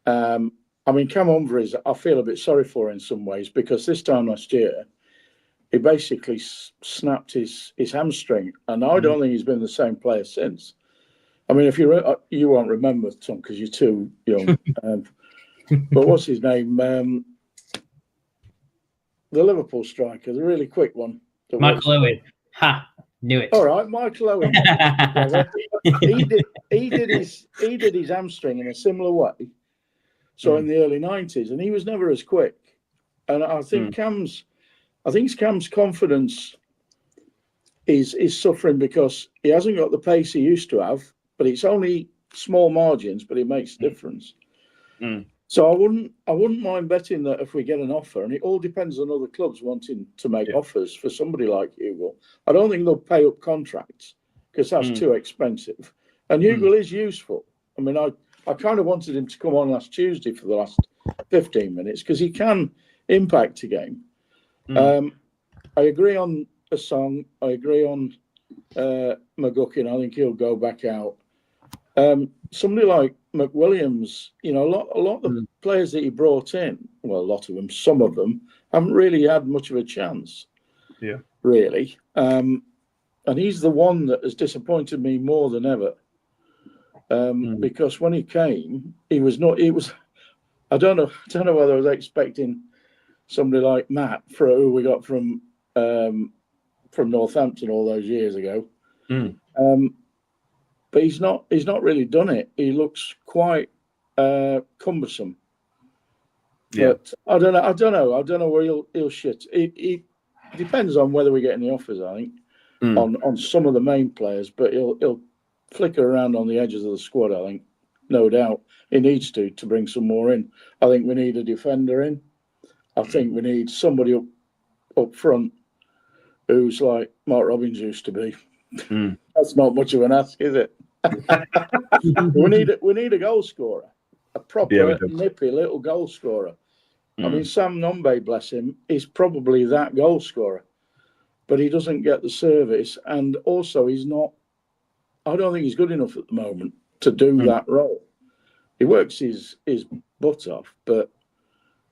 Cam Humphreys, I feel a bit sorry for in some ways, because this time last year, he basically snapped his hamstring, and I don't think he's been the same player since. If you won't remember, Tom, because you're too young. But what's his name? The Liverpool striker, the really quick one. Michael Owen. Ha! Knew it. All right, Michael Owen. he did his hamstring in a similar way. So in the early 90s, and he was never as quick. And I think Cam's confidence is suffering because he hasn't got the pace he used to have. But it's only small margins, but it makes a difference. So I wouldn't mind betting that if we get an offer, and it all depends on other clubs wanting to make offers for somebody like Hugo. I don't think they'll pay up contracts because that's too expensive. And Hugo is useful. I kind of wanted him to come on last Tuesday for the last 15 minutes because he can impact a game. I agree on a song. I agree on McGuckin. I think he'll go back out. Somebody like McWilliams, a lot of the players that he brought in, well, a lot of them, some of them, haven't really had much of a chance. Yeah. Really. And he's the one that has disappointed me more than ever. Because when he came, I don't know whether I was expecting somebody like Matt, who we got from Northampton all those years ago. But he's not really done it. He looks quite cumbersome. Yeah. But I don't know where he'll shit. It depends on whether we get any offers, I think, on some of the main players. But he'll flicker around on the edges of the squad, I think. No doubt. He needs to bring some more in. I think we need a defender in. I think we need somebody up front who's like Mark Robbins used to be. That's not much of an ask, is it? we need a goal scorer, a proper nippy little goal scorer. Sam Nombe, bless him, is probably that goal scorer, but he doesn't get the service, and also I don't think he's good enough at the moment to do that role. He works his butt off, but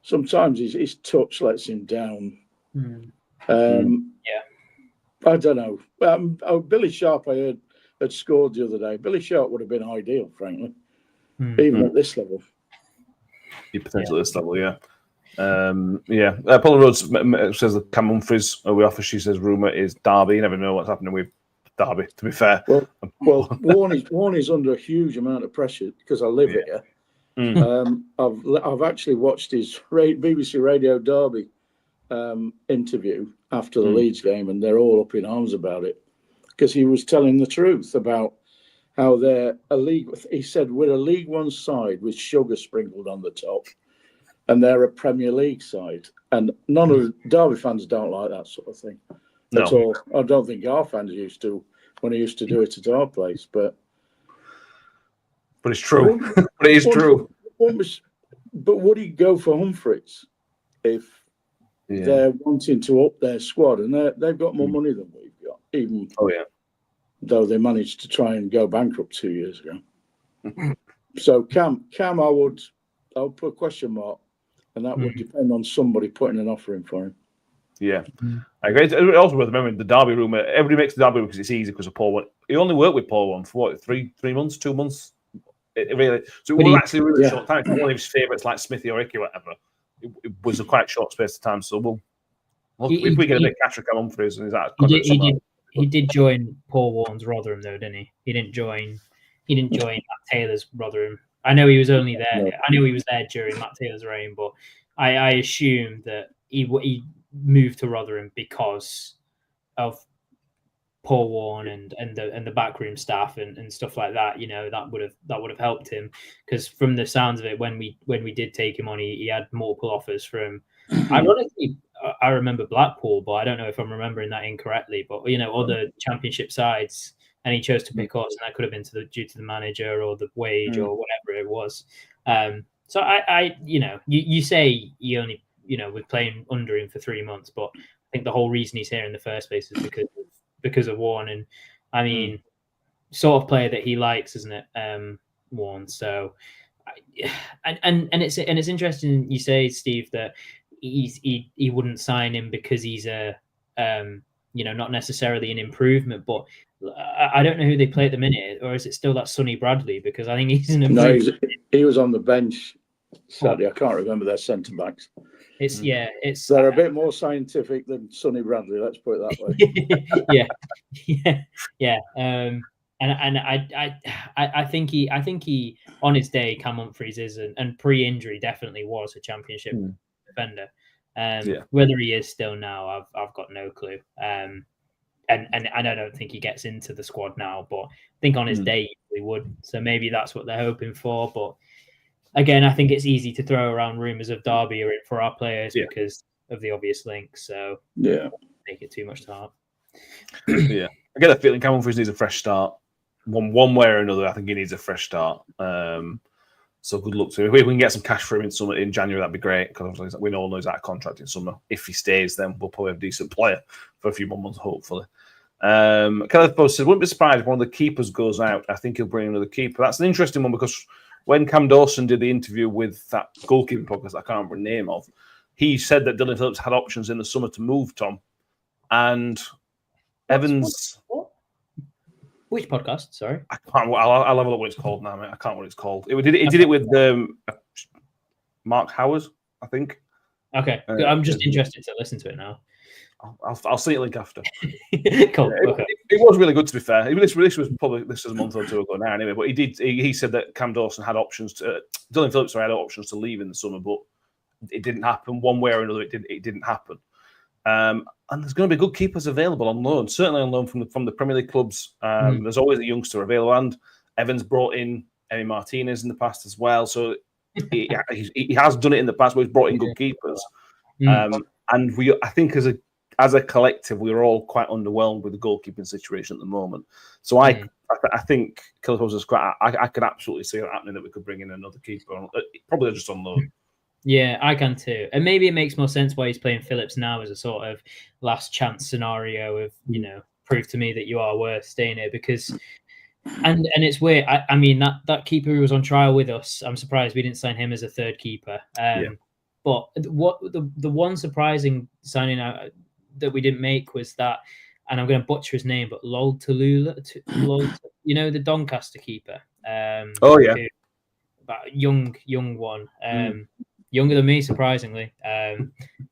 sometimes his touch lets him down. I don't know. Billy Sharp, I heard, had scored the other day. Billy Sharp would have been ideal, frankly, even at this level. Potentially at this level, yeah. Paula Rhodes says that Cam Humphreys we offer. She says rumour is Derby. You never know what's happening with Derby, to be fair. Well, Warne is under a huge amount of pressure because I live here. I've actually watched his BBC Radio Derby interview after the Leeds game, and they're all up in arms about it because he was telling the truth about how they're a league. He said we're a League One side with sugar sprinkled on the top, and they're a Premier League side, and none of the Derby fans don't like that sort of thing. That's all. I don't think our fans used to when he used to do it at our place, but it's true. But it is true. But would he go for Humphreys if they're wanting to up their squad, and they've got more money than we've got, even though they managed to try and go bankrupt 2 years ago. So Cam, I would put a question mark, and that would depend on somebody putting an offer in for him. Yeah, I agree. It's also worth remembering the Derby room. Everybody makes the Derby room because it's easy because of Paul. He only worked with Paul for what, 3 months, 2 months. It really, so it was actually a really short time. One of his favourites, like Smithy or Icky or whatever, it was a quite short space of time. So we'll if we get a bit of cash from Humphreys and he did join Paul Warren's Rotherham though, didn't he? He didn't join Matt Taylor's Rotherham. I know he was only there. I knew he was there during Matt Taylor's reign, but I assumed that he moved to Rotherham because of Paul Warren and the backroom staff and stuff like that. You know, that would have helped him, because from the sounds of it, when we did take him on, he had multiple offers from. Ironically, I remember Blackpool, but I don't know if I'm remembering that incorrectly. But you know, other Championship sides, and he chose to pick us, and that could have been due to the manager or the wage or whatever it was. So I you know, you say he only, you know, we're playing under him for 3 months, but I think the whole reason he's here in the first place is because of Warren. And I mean, sort of player that he likes, isn't it? Warren. So, and it's interesting you say, Steve, that he wouldn't sign him because he's a you know, not necessarily an improvement, but I don't know who they play at the minute, or is it still that Sonny Bradley? Because I think he's an improvement. No, he was on the bench Saturday. I can't remember their centre backs. They're a bit more scientific than Sonny Bradley. Let's put it that way. yeah. And I think he on his day, Cam Humphreys is, and pre-injury definitely was a Championship defender. Whether he is still now, I've got no clue. And I don't think he gets into the squad now, but I think on his day he would. So maybe that's what they're hoping for. But again, I think it's easy to throw around rumours of Derby are in for our players because of the obvious links. So make it too much to heart. I get a feeling Cam Humphreys needs a fresh start. One way or another, I think he needs a fresh start. So good luck to him. If we can get some cash for him in January, that'd be great, because we all know he's out of contract in summer. If he stays, then we'll probably have a decent player for a few more months, hopefully. Kenneth Post said, wouldn't be surprised if one of the keepers goes out. I think he'll bring another keeper. That's an interesting one, because when Cam Dawson did the interview with that goalkeeping podcast I can't remember the name of, he said that Dylan Phillips had options in the summer to move Tom. And Evans... What? Which podcast? Sorry, I can't. I'll have a look what it's called now, mate. I can't what it's called. It did it with Mark Howard, I think. Okay, I'm just interested to listen to it now. I'll see it link after. Cool. It was really good, to be fair. This was a month or two ago now, anyway. But he said that Cam Dawson had options to Dylan Phillips had options to leave in the summer, but it didn't happen one way or another. It didn't happen. And there's going to be good keepers available on loan, certainly on loan from the Premier League clubs. There's always a youngster available, and Evans brought in Emi Martinez in the past as well. So he has done it in the past, where he's brought in good keepers. And I think as a collective, we're all quite underwhelmed with the goalkeeping situation at the moment. So I think Killipo's is quite. I could absolutely see it happening, that we could bring in another keeper, probably just on loan. Yeah, I can too. And maybe it makes more sense why he's playing Phillips now as a sort of last chance scenario of, you know, prove to me that you are worth staying here, because and it's weird. I mean, that keeper who was on trial with us, I'm surprised we didn't sign him as a third keeper. But what the one surprising signing out that we didn't make was that, and I'm going to butcher his name, but Loltalula, you know, the Doncaster keeper. Young one. Younger than me, surprisingly.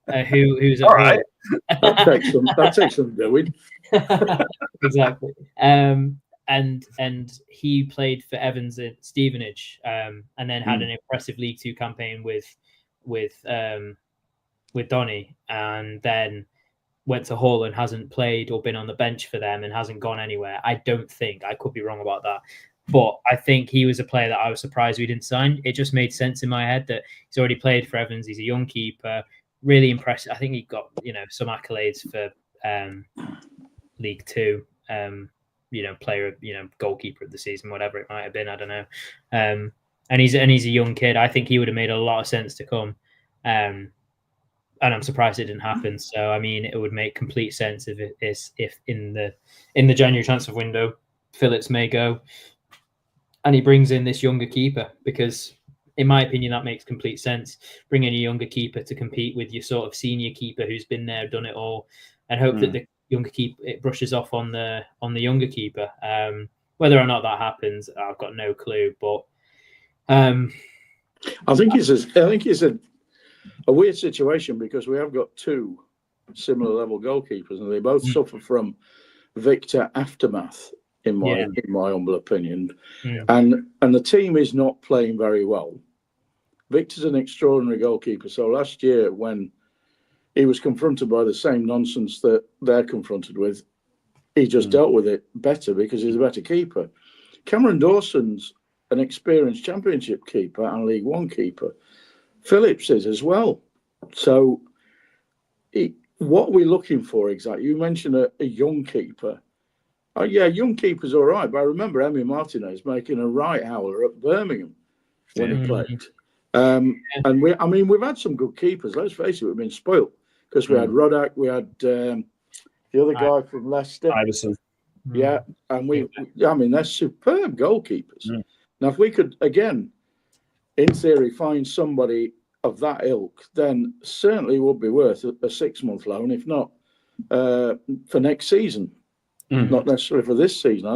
Who's all right? That takes some doing. Exactly. And he played for Evans at Stevenage, and then had an impressive League Two campaign with Donny, and then went to Hull and hasn't played or been on the bench for them and hasn't gone anywhere. I don't think. I could be wrong about that. But I think he was a player that I was surprised we didn't sign. It just made sense in my head that he's already played for Evans. He's a young keeper, really impressive. I think he got, you know, some accolades for League Two, player, goalkeeper of the season, whatever it might have been. I don't know. And he's a young kid. I think he would have made a lot of sense to come. And I'm surprised it didn't happen. So I mean, it would make complete sense if in the January transfer window, Phillips may go, and he brings in this younger keeper, because in my opinion that makes complete sense. Bring in a younger keeper to compete with your sort of senior keeper who's been there, done it all, and hope that the younger keeper, it brushes off on the younger keeper. Whether or not that happens, I've got no clue. But I think it's a weird situation, because we have got two similar level goalkeepers, and they both suffer from Victor aftermath, in my humble opinion. And the team is not playing very well. Victor's an extraordinary goalkeeper. So last year, when he was confronted by the same nonsense that they're confronted with, he just dealt with it better because he's a better keeper. Cameron Dawson's an experienced Championship keeper and League One keeper. Phillips is as well. So what we're looking for exactly, you mentioned a young keeper. Young keeper's all right, but I remember Emi Martinez making a right howler at Birmingham when he played. And we've had some good keepers. Let's face it, we've been spoilt, because we had Rotherham, we had the other guy from Leicester, Iverson. Yeah, and they're superb goalkeepers. Now, if we could again, in theory, find somebody of that ilk, then certainly would be worth a 6-month loan, if not for next season. Not necessarily for this season.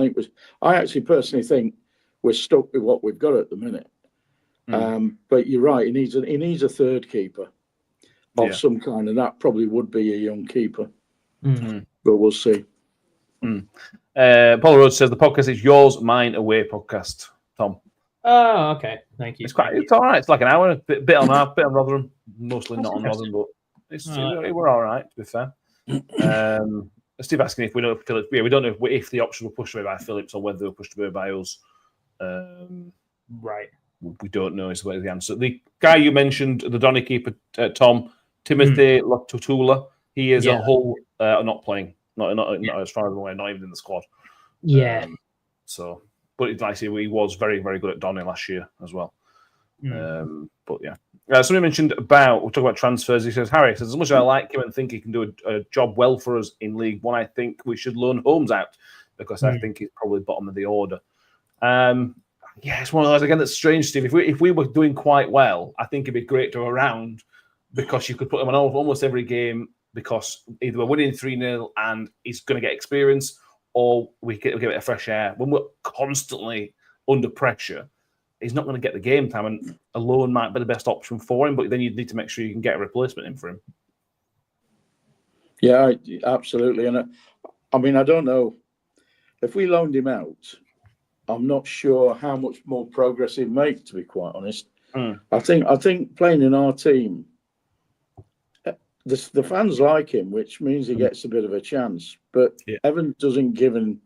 I actually personally think we're stuck with what we've got at the minute. But you're right. He needs a third keeper of some kind, and that probably would be a young keeper. But we'll see. Paul Rhodes says the podcast is yours, mine, away podcast. Tom. Oh, okay. Thank you. It's all right. It's like an hour, a bit on half, bit on Rotherham, mostly not on Rotherham, but we're all right, to be fair. Steve asking if we know if Phillips. We don't know if the option will pushed away by Phillips or whether they were pushed away by us. Right. We don't know is the answer. The guy you mentioned, the Donny keeper, Tom, Timothy Lotutula, he is a whole not playing, not as far as I'm aware, not even in the squad. Yeah. But like I say, he was very, very good at Donny last year as well. But yeah. Somebody mentioned we'll talk about transfers. He says, Harry says, as much as I like him and think he can do a job well for us in League One, I think we should loan Holmes out, because I think he's probably bottom of the order. It's one of those, again, that's strange, Steve. If we were doing quite well, I think it'd be great to go around, because you could put him on almost every game, because either we're winning 3-0 and he's going to get experience, or we give it a fresh air. When we're constantly under pressure, he's not going to get the game time, and a loan might be the best option for him, but then you need to make sure you can get a replacement in for him. Yeah, absolutely. And I don't know. If we loaned him out, I'm not sure how much more progress he'd make, to be quite honest. I think playing in our team, the fans like him, which means he gets a bit of a chance. But Evan doesn't give him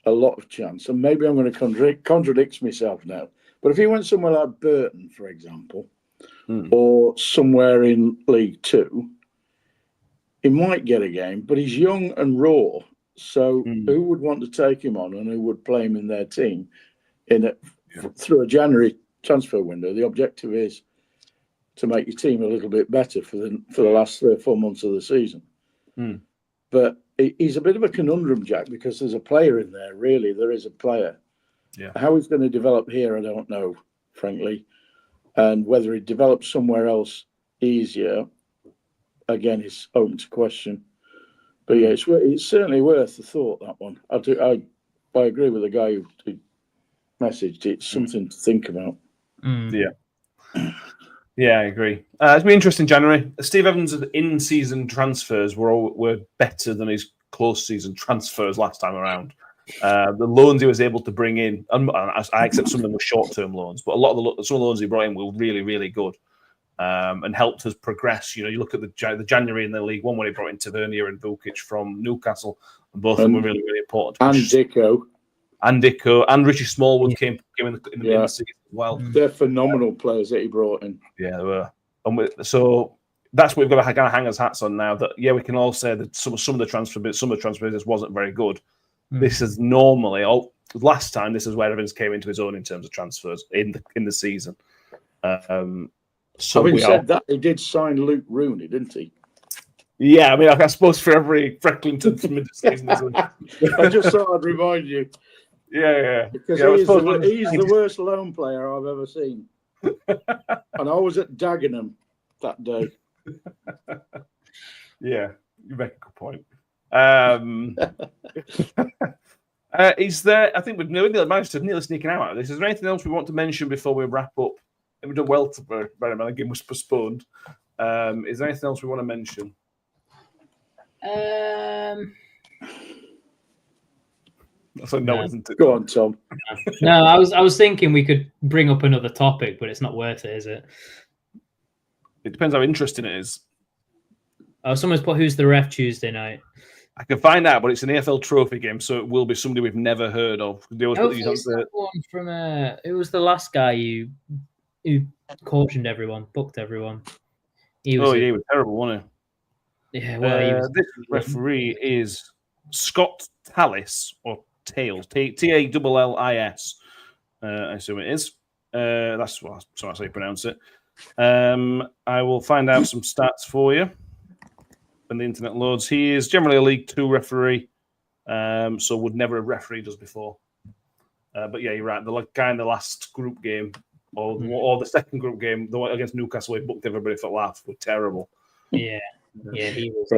a lot of chance. And maybe I'm going to contradict myself now. But if he went somewhere like Burton, for example, or somewhere in League Two, he might get a game. But he's young and raw. So who would want to take him on, and who would play him in their team through a January transfer window? The objective is to make your team a little bit better for the last 3 or 4 months of the season. But he's a bit of a conundrum, Jack, because there's a player in there. Really, there is a player. Yeah. How he's going to develop here, I don't know, frankly. And whether he develops somewhere else easier, again, is open to question. But yeah, it's certainly worth the thought, that one. I agree with the guy who messaged. It's something to think about. Yeah, I agree. It's going to be interesting January. Steve Evans' in-season transfers were better than his close-season transfers last time around. The loans he was able to bring in, and I accept some of them were short-term loans, but some of the loans he brought in were really, really good. And helped us progress. You look at the January in the League One when he brought in Tavernier and Vukic from Newcastle, and both of them were really, really important. And Dicko, and Richie Smallwood came in the season as well. They're phenomenal players that he brought in. Yeah, they were. And so that's what we've got to kind of hang our hats on now. That we can all say that some of the transfer business wasn't very good. This is normally last time. This is where Evans came into his own in terms of transfers in the season. So having said that, he did sign Luke Rooney, didn't he? Yeah, I mean, I suppose for every Freckington from mid-season, I just thought I'd remind you. Yeah. Because he's the worst loan player I've ever seen. And I was at Dagenham that day. Yeah, you make a good point. Is there? I think we've managed to nearly sneaking out of this. Is there anything else we want to mention before we wrap up? We've done well to the game was postponed. Is there anything else we want to mention? That's a no, isn't it? Go on, Tom. No, I was thinking we could bring up another topic, but it's not worth it, is it? It depends how interesting it is. Oh, someone's put who's the ref Tuesday night. I can find out, but it's an AFL trophy game, so it will be somebody we've never heard of. It was the last guy who cautioned everyone, booked everyone. He was terrible, wasn't he? Yeah, well, this referee is Scott Tallis, or Tails, Tallis. I assume it is. That's how you pronounce it. I will find out some stats for you when the internet loads. He is generally a League 2 referee, so would never have refereed us before. But yeah, you're right. The guy in the last group game, or the second group game, the one against Newcastle, he booked everybody for laugh. Were terrible. Yeah, he was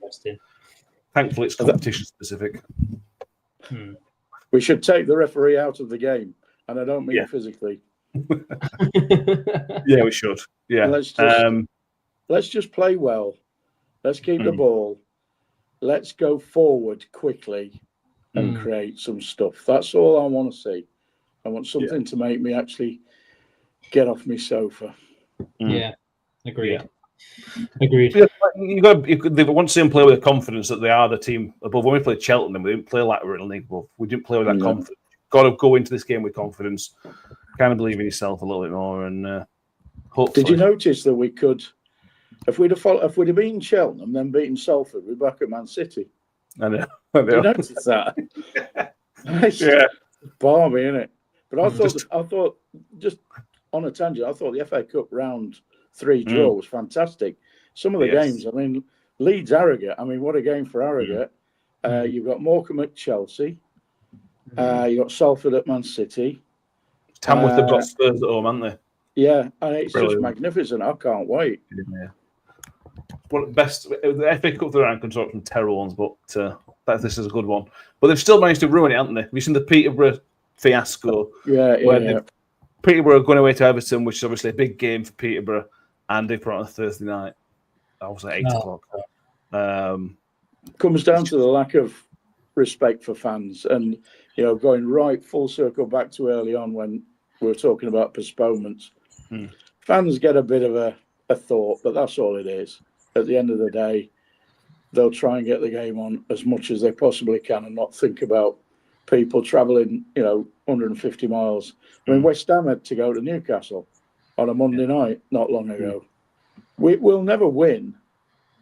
interesting. Thankfully, it's competition specific. We should take the referee out of the game, and I don't mean physically. Yeah, we should. Yeah, let's just play well. Let's keep the ball. Let's go forward quickly and create some stuff. That's all I want to see. I want something to make me actually get off my sofa. Yeah, agreed. Yeah. Agreed. They want to see them play with the confidence that they are the team above. When we played Cheltenham, we didn't play like we were in the league above. We didn't play with that confidence. Got to go into this game with confidence. Kind of believe in yourself a little bit more, and hopefully. Did you notice that we could, if we'd have beaten Cheltenham, then beaten Salford, we're back at Man City? I know. Did you notice that? Balmy, isn't it? But I thought, just on a tangent, I thought the FA Cup round 3 draw was fantastic. Some of the games, I mean, Leeds Harrogate. I mean, what a game for Harrogate. You've got Morecambe at Chelsea. You've got Salford at Man City. Tamworth have got Spurs at home, haven't they? Yeah, and it's just magnificent. I can't wait. Yeah. One of the best. The FA Cup round can talk some terrible ones, but this is a good one. But they've still managed to ruin it, haven't they? Have you seen the Peterborough fiasco? Yeah. Peterborough are going away to Everton, which is obviously a big game for Peterborough, and they put on a Thursday night. That was at 8 o'clock. Comes down to the lack of respect for fans, and going right full circle back to early on when we were talking about postponements. Fans get a bit of a thought, but that's all it is. At the end of the day, they'll try and get the game on as much as they possibly can and not think about people travelling, 150 miles. I mean, West Ham had to go to Newcastle on a Monday night not long ago. We'll never win,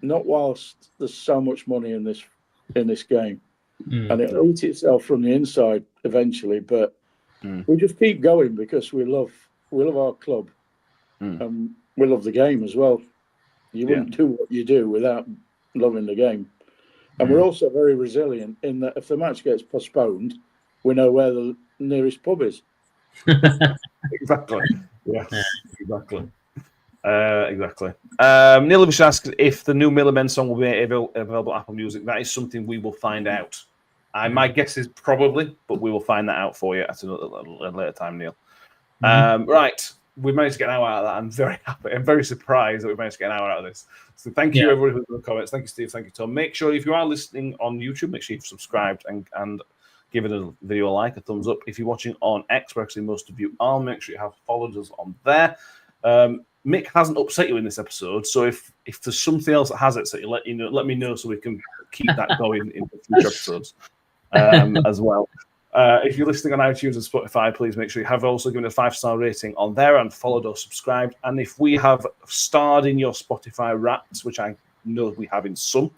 not whilst there's so much money in this game. And it'll eat itself from the inside eventually, but we just keep going because we love our club and we love the game as well. You wouldn't do what you do without loving the game. And we're also very resilient in that if the match gets postponed, we know where the nearest pub is. Exactly. Yes, exactly. Exactly. Neil Livish asks if the new Miller Men song will be available on Apple Music. That is something we will find out. My guess is probably, but we will find that out for you at a later time, Neil. Right. We managed to get an hour out of that. I'm very happy. I'm very surprised that we managed to get an hour out of this. So thank you, everybody, for the comments. Thank you, Steve. Thank you, Tom. Make sure, if you are listening on YouTube, make sure you've subscribed and give it a video a like, a thumbs up. If you're watching on X, where actually most of you are, make sure you have followed us on there. Mick hasn't upset you in this episode, so if there's something else that has upset you, let me know so we can keep that going in future episodes as well. If you're listening on iTunes and Spotify, please make sure you have also given a 5-star rating on there and followed or subscribed. And if we have starred in your Spotify Wrapped, which I know we have in some,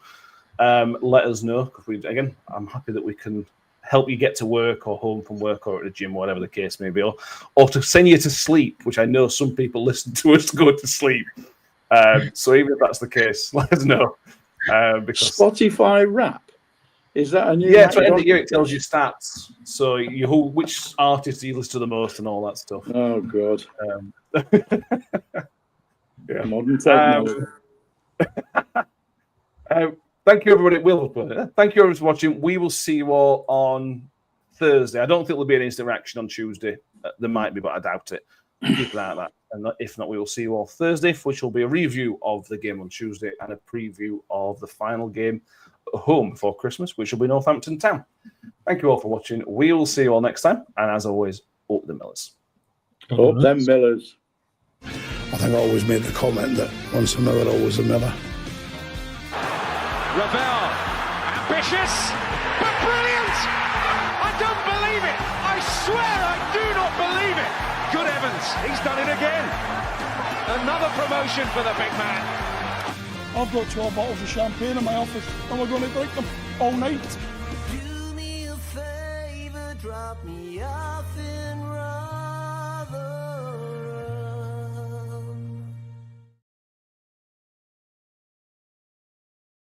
let us know. Because again, I'm happy that we can help you get to work or home from work or at the gym, whatever the case may be, or to send you to sleep, which I know some people listen to us to go to sleep. So even if that's the case, let us know. Because Spotify Rap. Is that a new? Yeah, it's right. End of the year it tells you stats. So which artist do you listen to the most and all that stuff. Oh God. Yeah. Modern technology. Thank you, everybody. Thank you, everyone, for watching. We will see you all on Thursday. I don't think there'll be an instant reaction on Tuesday. There might be, but I doubt it. Keep an eye on that. And if not, we will see you all Thursday, which will be a review of the game on Tuesday and a preview of the final game at home before Christmas, which will be Northampton Town. Thank you all for watching. We will see you all next time. And as always, up the Millers. Up them Millers. I think I always made the comment that once a Miller, always a Miller. Ravel, ambitious, but brilliant! I don't believe it! I swear I do not believe it! Good heavens, he's done it again! Another promotion for the big man. I've got 12 bottles of champagne in my office and we're going to drink them all night. Do me a favor, drop me off in